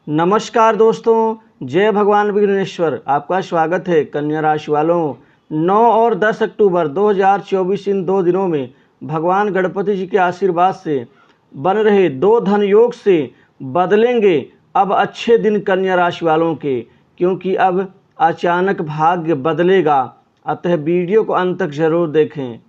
नमस्कार दोस्तों, जय भगवान विघ्नेश्वर। आपका स्वागत है। कन्या राशि वालों, 9 और 10 अक्टूबर 2024 इन 2 दिनों में भगवान गणपति जी के आशीर्वाद से बन रहे 2 धन योग से बदलेंगे अब अच्छे दिन कन्या राशि वालों के, क्योंकि अब अचानक भाग्य बदलेगा। अतः वीडियो को अंत तक जरूर देखें।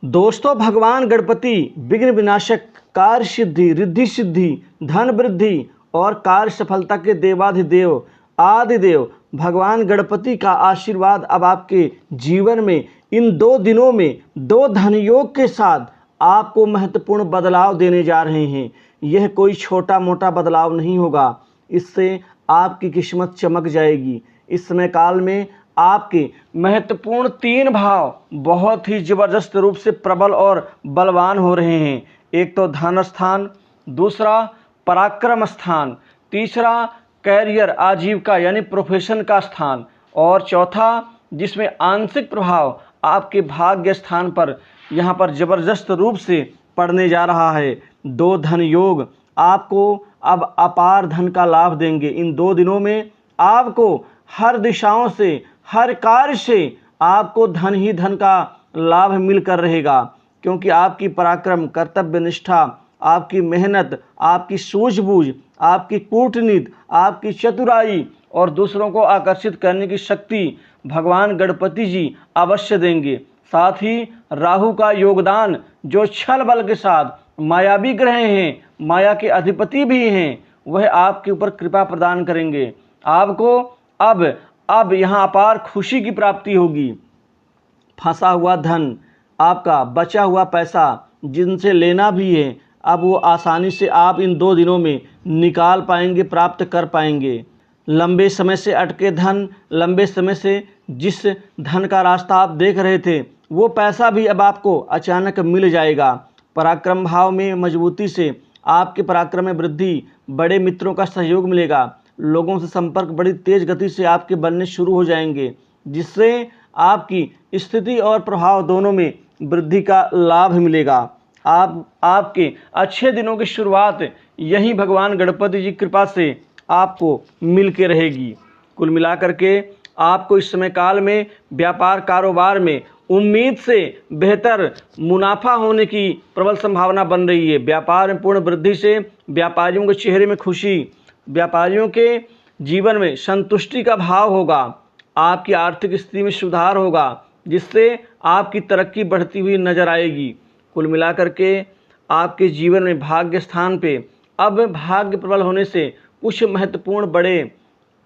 दोस्तों, भगवान गणपति विघ्न विनाशक, कार्य सिद्धि, रिद्धि सिद्धि, धन वृद्धि और कार्य सफलता के देवाधिदेव आदिदेव भगवान गणपति का आशीर्वाद अब आपके जीवन में इन 2 दिनों में 2 धन योग के साथ आपको महत्वपूर्ण बदलाव देने जा रहे हैं। यह कोई छोटा मोटा बदलाव नहीं होगा, इससे आपकी किस्मत चमक जाएगी। इस समय काल में आपके महत्वपूर्ण 3 भाव बहुत ही जबरदस्त रूप से प्रबल और बलवान हो रहे हैं। एक तो धन स्थान, दूसरा पराक्रम स्थान, तीसरा कैरियर आजीविका यानी प्रोफेशन का स्थान, और चौथा जिसमें आंशिक प्रभाव आपके भाग्य स्थान पर यहाँ पर जबरदस्त रूप से पड़ने जा रहा है। 2 धन योग आपको अब अपार धन का लाभ देंगे। इन 2 दिनों में आपको हर दिशाओं से, हर कार्य से आपको धन ही धन का लाभ मिलकर रहेगा, क्योंकि आपकी पराक्रम, कर्तव्य निष्ठा, आपकी मेहनत, आपकी सूझबूझ, आपकी कूटनीति, आपकी चतुराई और दूसरों को आकर्षित करने की शक्ति भगवान गणपति जी अवश्य देंगे। साथ ही राहु का योगदान, जो छल बल के साथ मायावी ग्रह हैं, माया के अधिपति भी हैं, वह आपके ऊपर कृपा प्रदान करेंगे। आपको अब यहाँ अपार खुशी की प्राप्ति होगी। फंसा हुआ धन, आपका बचा हुआ पैसा जिनसे लेना भी है, अब वो आसानी से आप इन 2 दिनों में निकाल पाएंगे, प्राप्त कर पाएंगे। लंबे समय से अटके धन, लंबे समय से जिस धन का रास्ता आप देख रहे थे, वो पैसा भी अब आपको अचानक मिल जाएगा। पराक्रम भाव में मजबूती से आपके पराक्रम में वृद्धि, बड़े मित्रों का सहयोग मिलेगा, लोगों से संपर्क बड़ी तेज गति से आपके बनने शुरू हो जाएंगे, जिससे आपकी स्थिति और प्रभाव दोनों में वृद्धि का लाभ मिलेगा। आपके अच्छे दिनों की शुरुआत यही भगवान गणपति जी कृपा से आपको मिल के रहेगी। कुल मिलाकर के आपको इस समय काल में व्यापार कारोबार में उम्मीद से बेहतर मुनाफा होने की प्रबल संभावना बन रही है। व्यापार में पूर्ण वृद्धि से व्यापारियों के चेहरे में खुशी, व्यापारियों के जीवन में संतुष्टि का भाव होगा, आपकी आर्थिक स्थिति में सुधार होगा, जिससे आपकी तरक्की बढ़ती हुई नजर आएगी। कुल मिलाकर के आपके जीवन में भाग्य स्थान पे अब भाग्य प्रबल होने से कुछ महत्वपूर्ण बड़े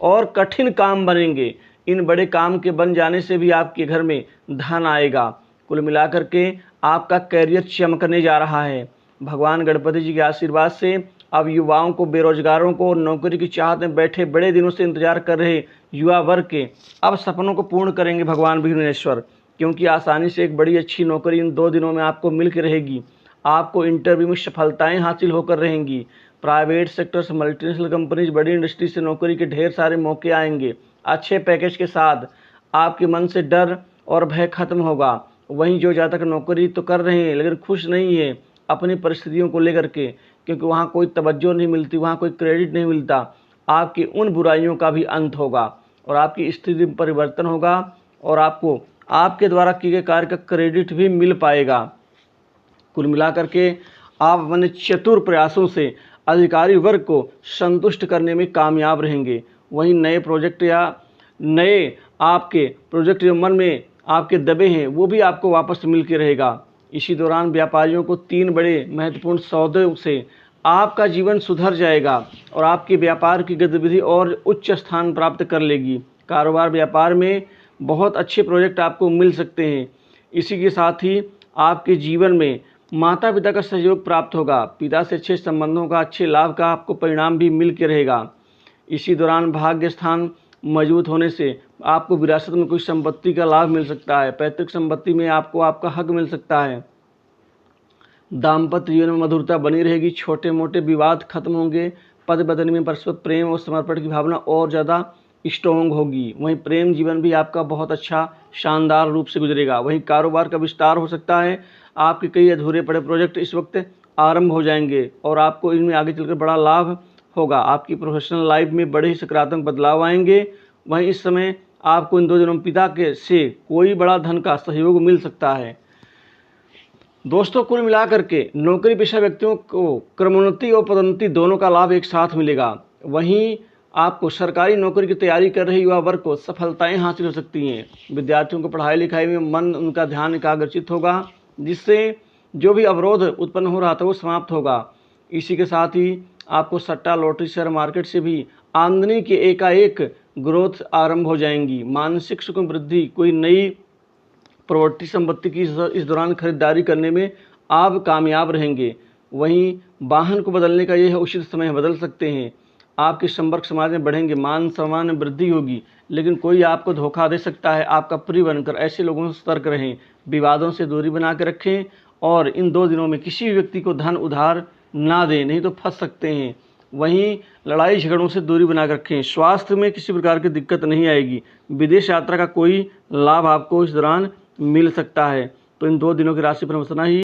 और कठिन काम बनेंगे। इन बड़े काम के बन जाने से भी आपके घर में धन आएगा। कुल मिलाकर के आपका कैरियर चमकने जा रहा है। भगवान गणपति जी के आशीर्वाद से अब युवाओं को, बेरोजगारों को, नौकरी की चाहत में बैठे बड़े दिनों से इंतजार कर रहे युवा वर्ग के अब सपनों को पूर्ण करेंगे भगवान विघ्नेश्वर, क्योंकि आसानी से एक बड़ी अच्छी नौकरी इन 2 दिनों में आपको मिल के रहेगी। आपको इंटरव्यू में सफलताएं हासिल होकर रहेंगी। प्राइवेट सेक्टर से, मल्टीनेशनल कंपनीज, बड़ी इंडस्ट्री से नौकरी के ढेर सारे मौके आएंगे। अच्छे पैकेज के साथ आपके मन से डर और भय खत्म होगा। वहीं जो जातक नौकरी तो कर रहे हैं लेकिन खुश नहीं है अपनी परिस्थितियों को लेकर के, क्योंकि वहाँ कोई तवज्जो नहीं मिलती, वहाँ कोई क्रेडिट नहीं मिलता, आपकी उन बुराइयों का भी अंत होगा और आपकी स्थिति में परिवर्तन होगा और आपको आपके द्वारा किए गए कार्य का क्रेडिट भी मिल पाएगा। कुल मिलाकर के आप अपने चतुर प्रयासों से अधिकारी वर्ग को संतुष्ट करने में कामयाब रहेंगे। वहीं नए प्रोजेक्ट या नए आपके प्रोजेक्ट जो मन में आपके दबे हैं, वो भी आपको वापस मिल के रहेगा। इसी दौरान व्यापारियों को 3 बड़े महत्वपूर्ण सौदों से आपका जीवन सुधर जाएगा और आपके व्यापार की गतिविधि और उच्च स्थान प्राप्त कर लेगी। कारोबार व्यापार में बहुत अच्छे प्रोजेक्ट आपको मिल सकते हैं। इसी के साथ ही आपके जीवन में माता पिता का सहयोग प्राप्त होगा। पिता से अच्छे संबंधों का, अच्छे लाभ का आपको परिणाम भी मिल के रहेगा। इसी दौरान भाग्य स्थान मजबूत होने से आपको विरासत में कोई संपत्ति का लाभ मिल सकता है। पैतृक संपत्ति में आपको आपका हक मिल सकता है। दाम्पत्य जीवन में मधुरता बनी रहेगी। छोटे मोटे विवाद खत्म होंगे। पति पत्नी में परस्पर प्रेम और समर्पण की भावना और ज़्यादा स्ट्रॉन्ग होगी। वहीं प्रेम जीवन भी आपका बहुत अच्छा शानदार रूप से गुजरेगा। वहीं कारोबार का विस्तार हो सकता है। आपके कई अधूरे पड़े प्रोजेक्ट इस वक्त आरंभ हो जाएंगे और आपको इनमें आगे चलकर बड़ा लाभ होगा। आपकी प्रोफेशनल लाइफ में बड़े ही सकारात्मक बदलाव आएंगे। वहीं इस समय आपको इन 2 दिनों में पिता के से कोई बड़ा धन का सहयोग मिल सकता है। दोस्तों, कुल मिलाकर के नौकरी पेशा व्यक्तियों को क्रमोन्नति और पदोन्नति दोनों का लाभ एक साथ मिलेगा। वहीं आपको सरकारी नौकरी की तैयारी कर रहे युवा वर्ग को सफलताएं हासिल हो सकती हैं। विद्यार्थियों को पढ़ाई लिखाई में मन उनका ध्यान एकाग्रचित होगा, जिससे जो भी अवरोध उत्पन्न हो रहा था वो समाप्त होगा। इसी के साथ ही आपको सट्टा, लॉटरी, शेयर मार्केट से भी आमदनी की एकाएक ग्रोथ आरंभ हो जाएंगी। मानसिक सुख में वृद्धि, कोई नई प्रॉपर्टी संपत्ति की इस दौरान खरीदारी करने में आप कामयाब रहेंगे। वहीं वाहन को बदलने का यह उचित समय बदल सकते हैं। आपके संपर्क समाज में बढ़ेंगे, मान सम्मान में वृद्धि होगी, लेकिन कोई आपको धोखा दे सकता है। आपका प्रिय बनकर ऐसे लोगों से सतर्क रहें, विवादों से दूरी बना के रखें और इन 2 दिनों में किसी भी व्यक्ति को धन उधार ना दें, नहीं तो फंस सकते हैं। वहीं लड़ाई झगड़ों से दूरी बना कर रखें। स्वास्थ्य में किसी प्रकार की दिक्कत नहीं आएगी। विदेश यात्रा का कोई लाभ आपको इस दौरान मिल सकता है। तो इन 2 दिनों की राशि पर इतना ही।